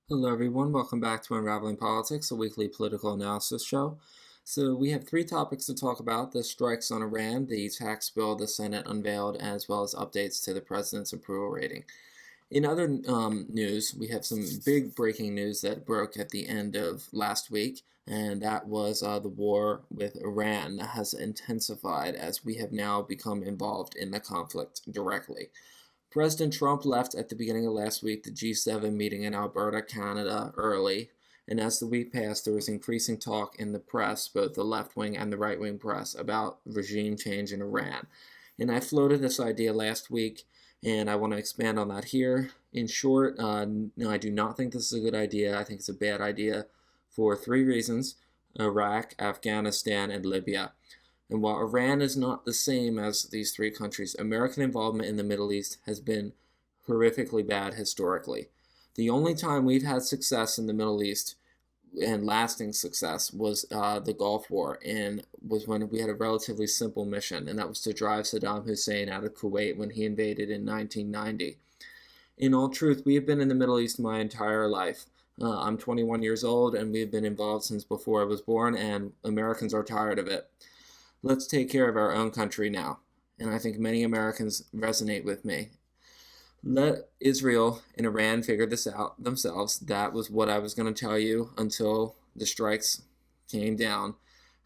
Hello, everyone. Welcome back to Unraveling Politics, a weekly political analysis show. So, we have three topics to talk about: the strikes on Iran, the tax bill the Senate unveiled, as well as updates to the president's approval rating. In other news, we have some big breaking news that broke at the end of last week, and that was the war with Iran that has intensified as we have now become involved in the conflict directly. President Trump left at the beginning of last week the G7 meeting in Alberta, Canada, early, and as the week passed, there was increasing talk in the press, both the left wing and the right wing press, about regime change in Iran. And I floated this idea last week, and I want to expand on that here. In short, no, I do not think this is a good idea. I think it's a bad idea for three reasons: Iraq, Afghanistan, and Libya. And while Iran is not the same as these three countries, American involvement in the Middle East has been horrifically bad historically. The only time we've had success in the Middle East and lasting success was the Gulf War, and was when we had a relatively simple mission, and that was to drive Saddam Hussein out of Kuwait when he invaded in 1990. In all truth, we have been in the Middle East my entire life. I'm 21 years old, and we've been involved since before I was born, and Americans are tired of it. Let's take care of our own country now. And I think many Americans resonate with me. Let Israel and Iran figure this out themselves. That was what I was going to tell you until the strikes came down.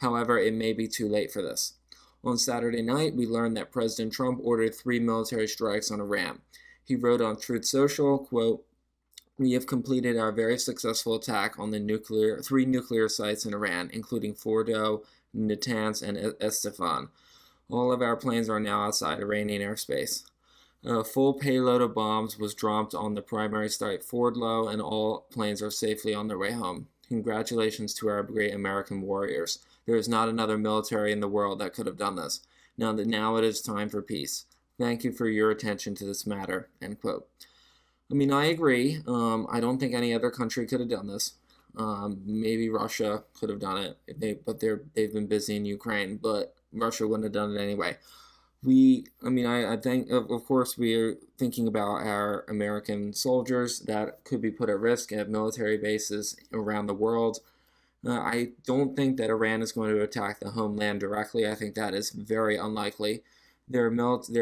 However, it may be too late for this. On Saturday night, we learned that President Trump ordered 3 military strikes on Iran. He wrote on Truth Social, quote, "We have completed our very successful attack on the 3 nuclear sites in Iran, including Fordow, Natanz, and Esfahan. All of our planes are now outside Iranian airspace. A full payload of bombs was dropped on the primary site, Fordow, and all planes are safely on their way home. Congratulations to our great American warriors. There is not another military in the world that could have done this. Now it is time for peace. Thank you for your attention to this matter," end quote. I mean, I agree. I don't think any other country could have done this. Maybe Russia could have done it, but they've been busy in Ukraine. But Russia wouldn't have done it anyway. I think, of course, we are thinking about our American soldiers that could be put at risk at military bases around the world. I don't think that Iran is going to attack the homeland directly. I think that is very unlikely. Their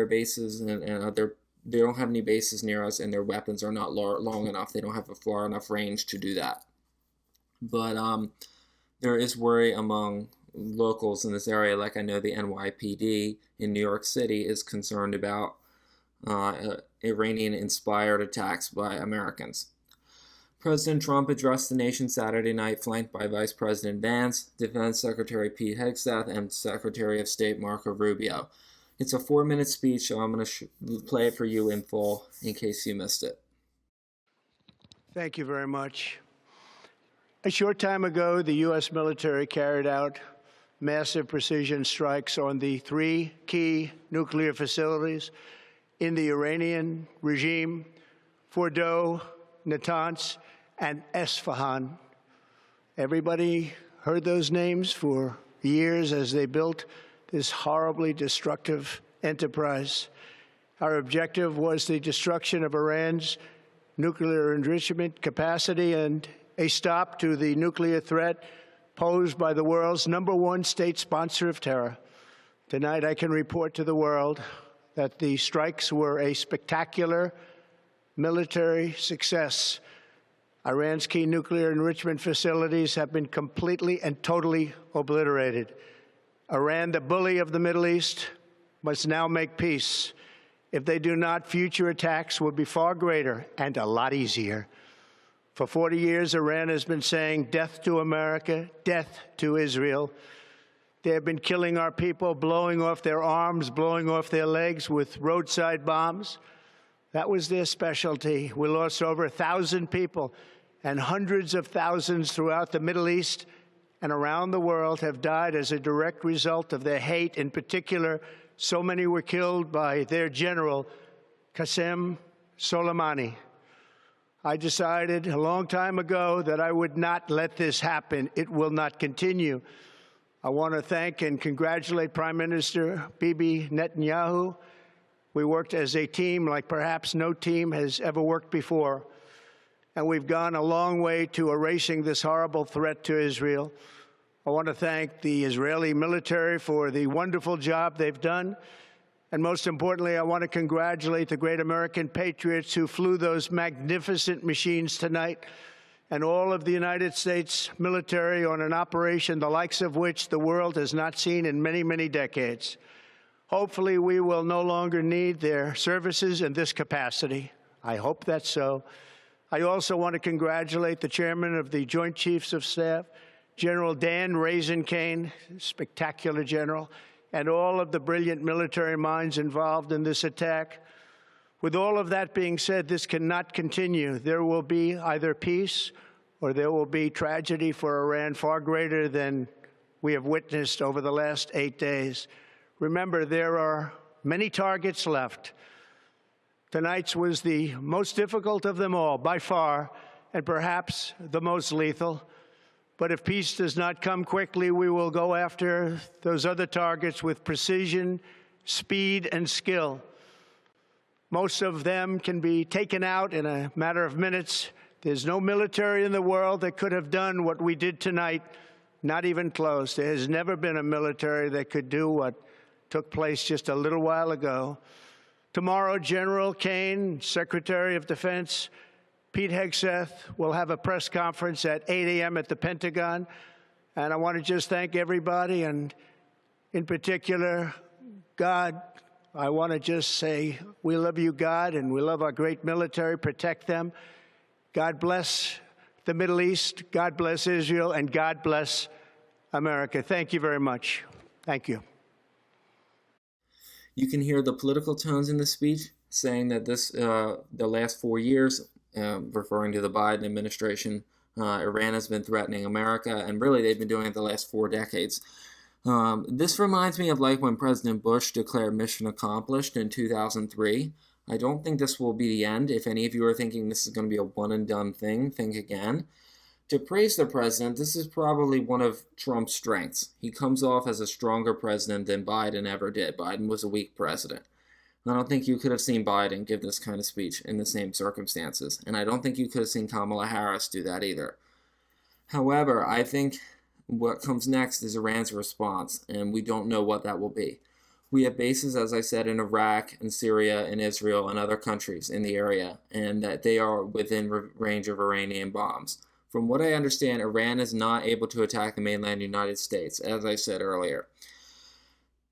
bases they don't have any bases near us, and their weapons are not long enough. They don't have a far enough range to do that. But there is worry among locals in this area. Like, I know the NYPD in New York City is concerned about Iranian-inspired attacks by Americans. President Trump addressed the nation Saturday night, flanked by Vice President Vance, Defense Secretary Pete Hegseth, and Secretary of State Marco Rubio. It's a 4-minute speech, so I'm going to play it for you in full in case you missed it. Thank you very much. A short time ago, the U.S. military carried out massive precision strikes on the 3 key nuclear facilities in the Iranian regime: Fordow, Natanz, and Esfahan. Everybody heard those names for years as they built this horribly destructive enterprise. Our objective was the destruction of Iran's nuclear enrichment capacity and a stop to the nuclear threat posed by the world's #1 state sponsor of terror. Tonight, I can report to the world that the strikes were a spectacular military success. Iran's key nuclear enrichment facilities have been completely and totally obliterated. Iran, the bully of the Middle East, must now make peace. If they do not, future attacks will be far greater and a lot easier. For 40 years, Iran has been saying death to America, death to Israel. They have been killing our people, blowing off their arms, blowing off their legs with roadside bombs. That was their specialty. We lost over 1,000 people, and hundreds of thousands throughout the Middle East and around the world have died as a direct result of their hate. In particular, so many were killed by their general, Qasem Soleimani. I decided a long time ago that I would not let this happen. It will not continue. I want to thank and congratulate Prime Minister Bibi Netanyahu. We worked as a team like perhaps no team has ever worked before. and we've gone a long way to erasing this horrible threat to Israel. I want to thank the Israeli military for the wonderful job they've done. And most importantly, I want to congratulate the great American patriots who flew those magnificent machines tonight, and all of the United States military on an operation the likes of which the world has not seen in many, many decades. Hopefully, we will no longer need their services in this capacity. I hope that's so. I also want to congratulate the chairman of the Joint Chiefs of Staff, General Dan Raisin-Kane, spectacular general, and all of the brilliant military minds involved in this attack. With all of that being said, this cannot continue. There will be either peace or there will be tragedy for Iran far greater than we have witnessed over the last 8 days. Remember, there are many targets left. Tonight's was the most difficult of them all, by far, and perhaps the most lethal. But if peace does not come quickly, we will go after those other targets with precision, speed, and skill. Most of them can be taken out in a matter of minutes. There's no military in the world that could have done what we did tonight, not even close. There has never been a military that could do what took place just a little while ago. Tomorrow, General Kane, Secretary of Defense, Pete Hegseth will have a press conference at 8 a.m. at the Pentagon. And I want to just thank everybody, and in particular, God. I want to just say we love you, God, and we love our great military. Protect them. God bless the Middle East. God bless Israel, and God bless America. Thank you very much. Thank you. You can hear the political tones in the speech saying that the last 4 years, referring to the Biden administration, Iran has been threatening America, and really they've been doing it the last 4 decades. This reminds me of like when President Bush declared mission accomplished in 2003. I don't think this will be the end. If any of you are thinking this is going to be a one-and-done thing, think again. To praise the president, this is probably one of Trump's strengths. He comes off as a stronger president than Biden ever did. Biden was a weak president. I don't think you could have seen Biden give this kind of speech in the same circumstances, and I don't think you could have seen Kamala Harris do that either. However, I think what comes next is Iran's response, and we don't know what that will be. We have bases, as I said, in Iraq and Syria and Israel and other countries in the area, and that they are within range of Iranian bombs. From what I understand, Iran is not able to attack the mainland United States, as I said earlier.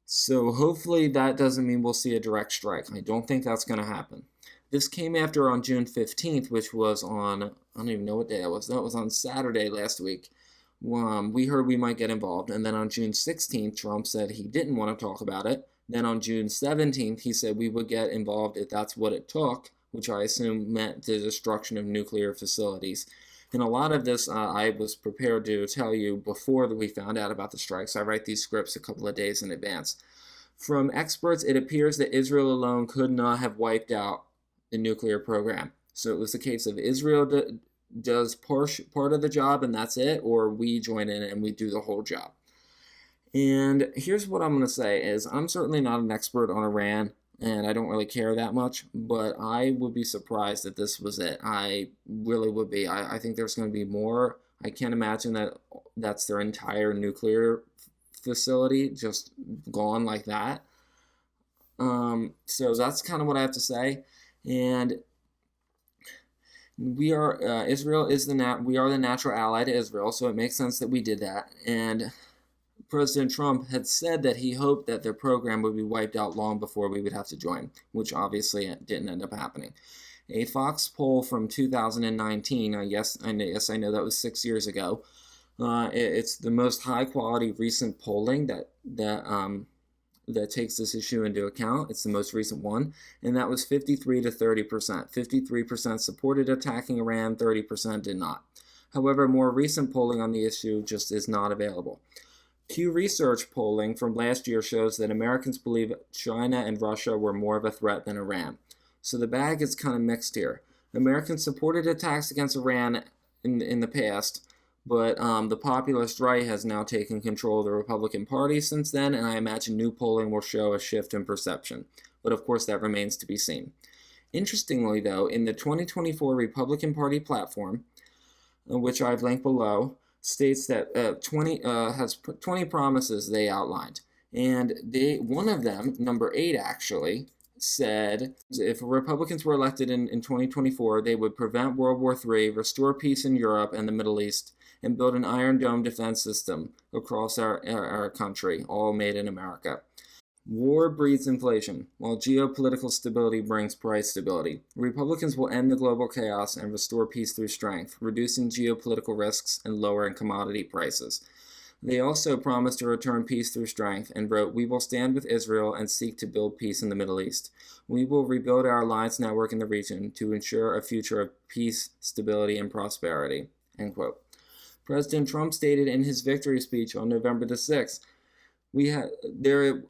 So hopefully that doesn't mean we'll see a direct strike. I don't think that's going to happen. This came after on June 15th, which was on, I don't even know what day it was. That was on Saturday last week. We heard we might get involved. And then on June 16th, Trump said he didn't want to talk about it. Then on June 17th, he said we would get involved if that's what it took, which I assume meant the destruction of nuclear facilities. And a lot of this I was prepared to tell you before we found out about the strikes. I write these scripts a couple of days in advance. From experts, it appears that Israel alone could not have wiped out the nuclear program. So it was a case of Israel does part of the job and that's it, or we join in and we do the whole job. And here's what I'm going to say is I'm certainly not an expert on Iran, and I don't really care that much, but I would be surprised if this was it. I really would be. I think there's going to be more. I can't imagine that that's their entire nuclear facility just gone like that. So that's kind of what I have to say. And we are Israel is we are the natural ally to Israel, so it makes sense that we did that. And President Trump had said that he hoped that their program would be wiped out long before we would have to join, which obviously didn't end up happening. A Fox poll from 2019, I guess I know that was 6 years ago. It's the most high-quality recent polling that takes this issue into account. It's the most recent one, and that was 53 to 30%. 53% supported attacking Iran, 30% did not. However, more recent polling on the issue just is not available. Pew Research polling from last year shows that Americans believe China and Russia were more of a threat than Iran. So the bag is kind of mixed here. Americans supported attacks against Iran in the past, but the populist right has now taken control of the Republican Party since then, and I imagine new polling will show a shift in perception. But of course, that remains to be seen. Interestingly, though, in the 2024 Republican Party platform, which I've linked below, states that 20 promises they outlined, and one of them, number 8 actually, said if Republicans were elected in 2024, they would prevent World War III, restore peace in Europe and the Middle East, and build an Iron Dome defense system across our country, all made in America. War breeds inflation, while geopolitical stability brings price stability. Republicans will end the global chaos and restore peace through strength, reducing geopolitical risks and lowering commodity prices. They also promised to return peace through strength and wrote, "We will stand with Israel and seek to build peace in the Middle East. We will rebuild our alliance network in the region to ensure a future of peace, stability, and prosperity." End quote. President Trump stated in his victory speech on November the 6th, there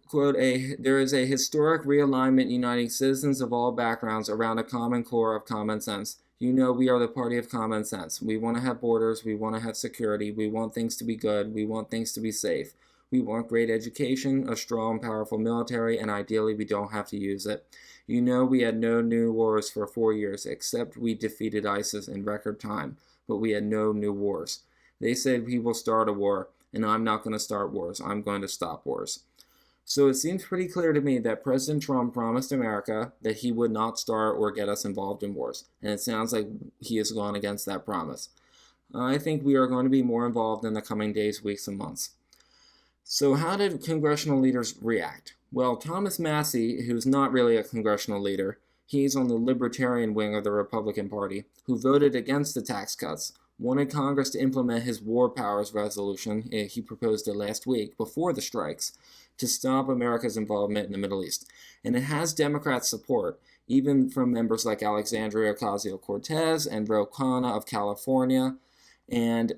is a historic realignment uniting citizens of all backgrounds around a common core of common sense. You know, we are the party of common sense. We want to have borders. We want to have security. We want things to be good. We want things to be safe. We want great education, a strong, powerful military, and ideally we don't have to use it. You know, we had no new wars for 4 years, except we defeated ISIS in record time, but we had no new wars. They said we will start a war, and I'm not going to start wars. I'm going to stop wars. So it seems pretty clear to me that President Trump promised America that he would not start or get us involved in wars, and it sounds like he has gone against that promise. I think we are going to be more involved in the coming days, weeks, and months. So how did congressional leaders react? Well, Thomas Massie, who's not really a congressional leader, he's on the libertarian wing of the Republican Party, who voted against the tax cuts, wanted Congress to implement his war powers resolution, he proposed it last week, before the strikes, to stop America's involvement in the Middle East. And it has Democrat support, even from members like Alexandria Ocasio-Cortez and Ro Khanna of California. And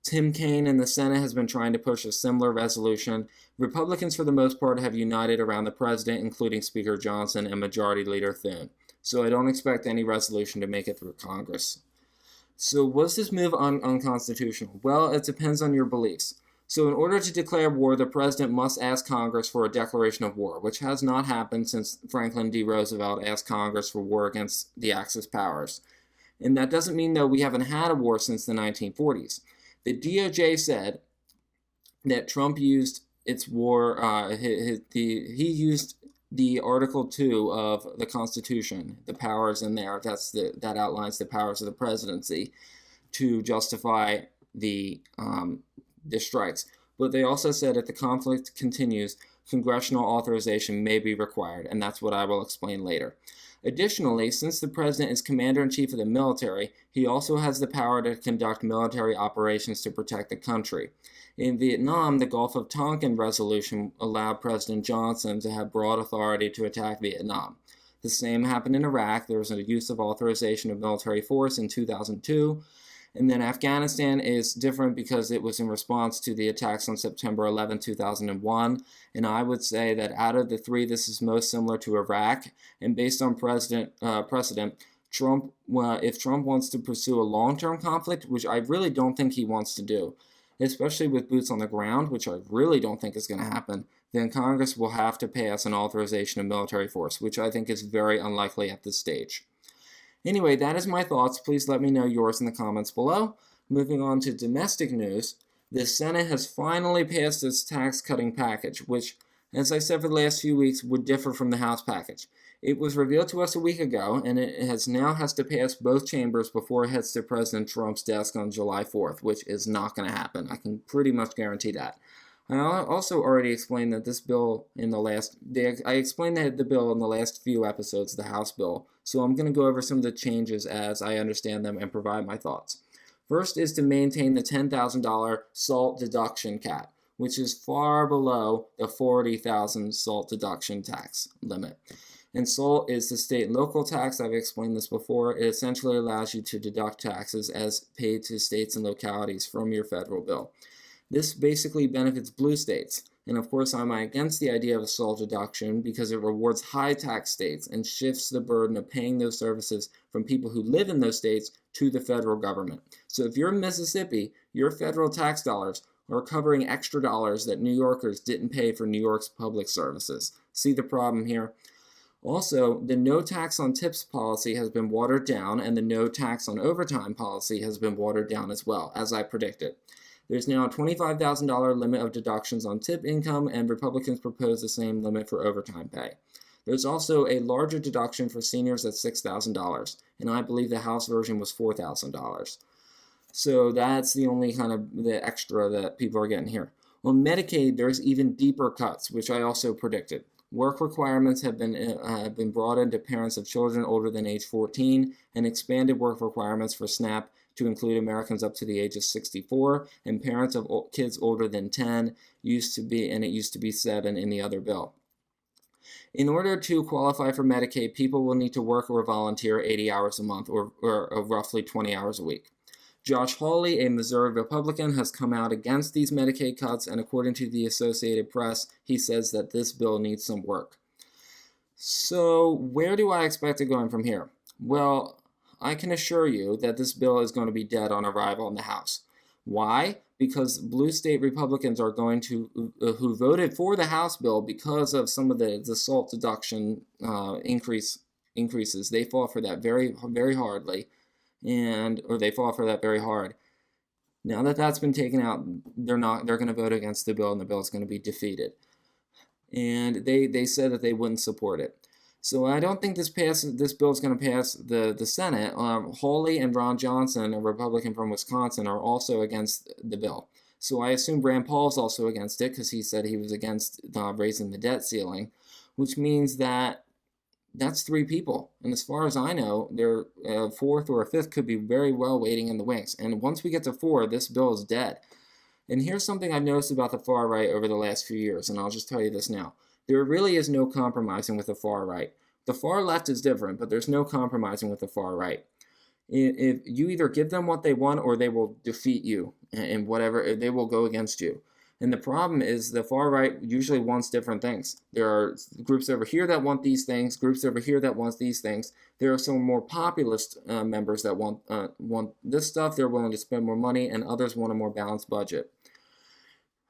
Tim Kaine in the Senate has been trying to push a similar resolution. Republicans, for the most part, have united around the president, including Speaker Johnson and Majority Leader Thune. So I don't expect any resolution to make it through Congress. So was this move unconstitutional? Well, it depends on your beliefs. So in order to declare war, the president must ask Congress for a declaration of war, which has not happened since Franklin D. Roosevelt asked Congress for war against the Axis powers. And that doesn't mean, though, we haven't had a war since the 1940s. The DOJ said that Trump used its war, he used the Article 2 of the Constitution, the powers in there, that outlines the powers of the presidency, to justify the strikes. But they also said if the conflict continues, congressional authorization may be required, and that's what I will explain later. Additionally, since the president is commander-in-chief of the military, he also has the power to conduct military operations to protect the country. In Vietnam, the Gulf of Tonkin resolution allowed President Johnson to have broad authority to attack Vietnam. The same happened in Iraq. There was a use of authorization of military force in 2002. And then Afghanistan is different because it was in response to the attacks on September 11, 2001. And I would say that out of the three, this is most similar to Iraq. And based on precedent, Trump, if Trump wants to pursue a long-term conflict, which I really don't think he wants to do, especially with boots on the ground, which I really don't think is going to happen, then Congress will have to pass an authorization of military force, which I think is very unlikely at this stage. Anyway, that is my thoughts. Please let me know yours in the comments below. Moving on to domestic news, the Senate has finally passed its tax-cutting package, which, as I said for the last few weeks, would differ from the House package. It was revealed to us a week ago, and it now has to pass both chambers before it heads to President Trump's desk on July 4th, which is not going to happen. I can pretty much guarantee that. I also already explained that this bill I explained the bill in the last few episodes of the House bill, so I'm going to go over some of the changes as I understand them and provide my thoughts. First is to maintain the $10,000 SALT deduction cap, which is far below the $40,000 SALT deduction tax limit. And SALT is the state and local tax. I've explained this before. It essentially allows you to deduct taxes as paid to states and localities from your federal bill. This basically benefits blue states. And of course, I'm against the idea of a SALT deduction because it rewards high tax states and shifts the burden of paying those services from people who live in those states to the federal government. So if you're in Mississippi, your federal tax dollars are covering extra dollars that New Yorkers didn't pay for New York's public services. See the problem here? Also, the no tax on tips policy has been watered down, and the no tax on overtime policy has been watered down as well, as I predicted. There's now a $25,000 limit of deductions on tip income, and Republicans propose the same limit for overtime pay. There's also a larger deduction for seniors at $6,000, and I believe the House version was $4,000. So that's the only kind of the extra that people are getting here. On Medicaid, there's even deeper cuts, which I also predicted. Work requirements have been broadened to parents of children older than age 14, and expanded work requirements for SNAP to include Americans up to the age of 64, and parents of kids older than 10 used to be 7 in the other bill. In order to qualify for Medicaid, people will need to work or volunteer 80 hours a month, or roughly 20 hours a week. Josh Hawley, a Missouri Republican, has come out against these Medicaid cuts, and according to the Associated Press, he says that this bill needs some work. So, where do I expect it going from here? Well, I can assure you that this bill is going to be dead on arrival in the House. Why? Because blue state Republicans are going to, who voted for the House bill because of some of the SALT deduction increases, they fall for that very, very hardly. Or they fall for that very hard. Now that that's been taken out, they're going to vote against the bill, and the bill is going to be defeated. And they said that they wouldn't support it. So I don't think this bill is going to pass the Senate. Hawley and Ron Johnson, a Republican from Wisconsin, are also against the bill. So I assume Rand Paul is also against it, because he said he was against raising the debt ceiling, which means that that's 3 people. And as far as I know, their fourth or a fifth could be very well waiting in the wings. And once we get to 4, this bill is dead. And here's something I've noticed about the far right over the last few years, and I'll just tell you this now. There really is no compromising with the far right. The far left is different, but there's no compromising with the far right. If you either give them what they want, or they will defeat you, and whatever, they will go against you. And the problem is the far right usually wants different things. There are groups over here that want these things, groups over here that want these things. There are some more populist members that want this stuff. They're willing to spend more money, and others want a more balanced budget.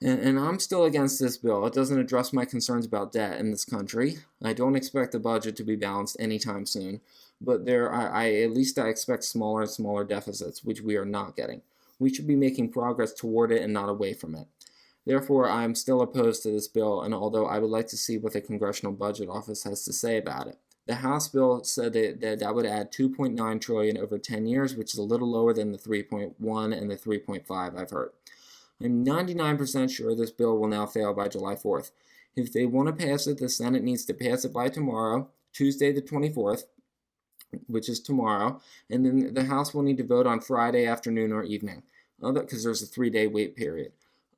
And I'm still against this bill. It doesn't address my concerns about debt in this country. I don't expect the budget to be balanced anytime soon. But at least I expect smaller and smaller deficits, which we are not getting. We should be making progress toward it and not away from it. Therefore, I am still opposed to this bill, and although I would like to see what the Congressional Budget Office has to say about it. The House bill said that would add $2.9 trillion over 10 years, which is a little lower than the 3.1 and the 3.5 I've heard. I'm 99% sure this bill will now fail by July 4th. If they want to pass it, the Senate needs to pass it by tomorrow, Tuesday the 24th, which is tomorrow, and then the House will need to vote on Friday afternoon or evening, because there's a 3-day wait period.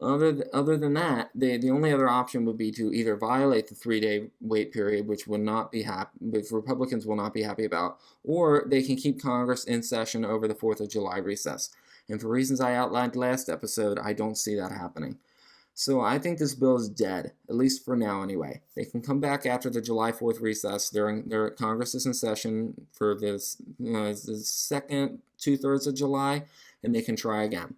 Other than that, the only other option would be to either violate the 3-day wait period, which Republicans will not be happy about, or they can keep Congress in session over the 4th of July recess. And for reasons I outlined last episode, I don't see that happening. So I think this bill is dead, at least for now anyway. They can come back after the July 4th recess. Their Congress is in session for the second 2/3 of July, and they can try again.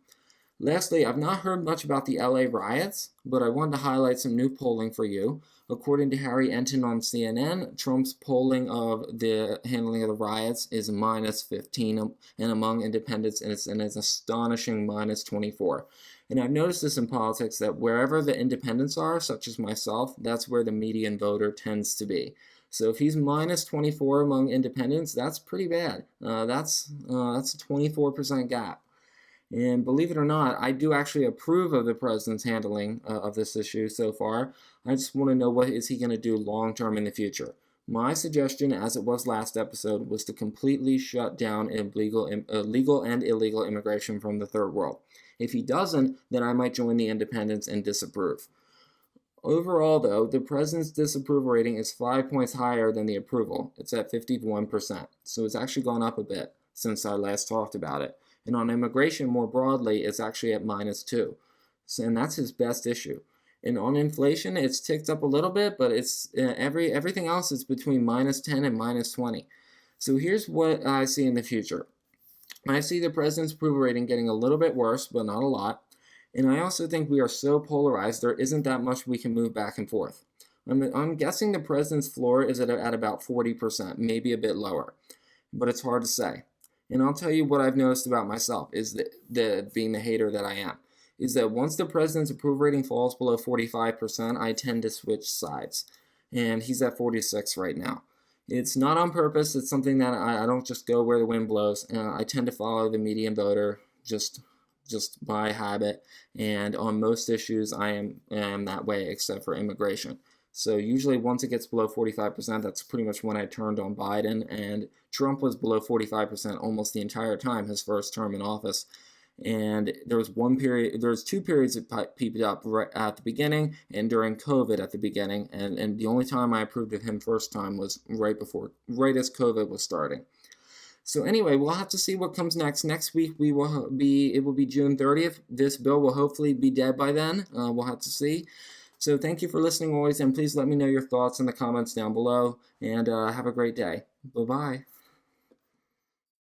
Lastly, I've not heard much about the LA riots, but I wanted to highlight some new polling for you. According to Harry Enton on CNN, Trump's polling of the handling of the riots is minus 15, and among independents, it's an astonishing minus 24. And I've noticed this in politics, that wherever the independents are, such as myself, that's where the median voter tends to be. So if he's minus 24 among independents, that's pretty bad. That's a 24% gap. And believe it or not, I do actually approve of the president's handling of this issue so far. I just want to know what is he going to do long term in the future. My suggestion, as it was last episode, was to completely shut down legal and illegal immigration from the third world. If he doesn't, then I might join the independents and disapprove. Overall, though, the president's disapproval rating is 5 points higher than the approval. It's at 51%. So it's actually gone up a bit since I last talked about it. And on immigration more broadly, it's actually at -2. And that's his best issue. And on inflation, it's ticked up a little bit, but it's everything else is between -10 and -20. So here's what I see in the future. I see the president's approval rating getting a little bit worse, but not a lot. And I also think we are so polarized, there isn't that much we can move back and forth. I'm guessing the president's floor is at about 40%, maybe a bit lower, but it's hard to say. And I'll tell you what I've noticed about myself is that being the hater that I am, is that once the president's approval rating falls below 45%, I tend to switch sides. And he's at 46 right now. It's not on purpose. It's something that I don't just go where the wind blows. I tend to follow the median voter just by habit. And on most issues, I am that way, except for immigration. So usually once it gets below 45%, that's pretty much when I turned on Biden. And Trump was below 45% almost the entire time, his first term in office. And there was two periods that peeped up right at the beginning and during COVID at the beginning. And the only time I approved of him first time was right as COVID was starting. So anyway, we'll have to see what comes next. Next week it will be June 30th. This bill will hopefully be dead by then. We'll have to see. So thank you for listening always, and please let me know your thoughts in the comments down below, and have a great day. Bye-bye.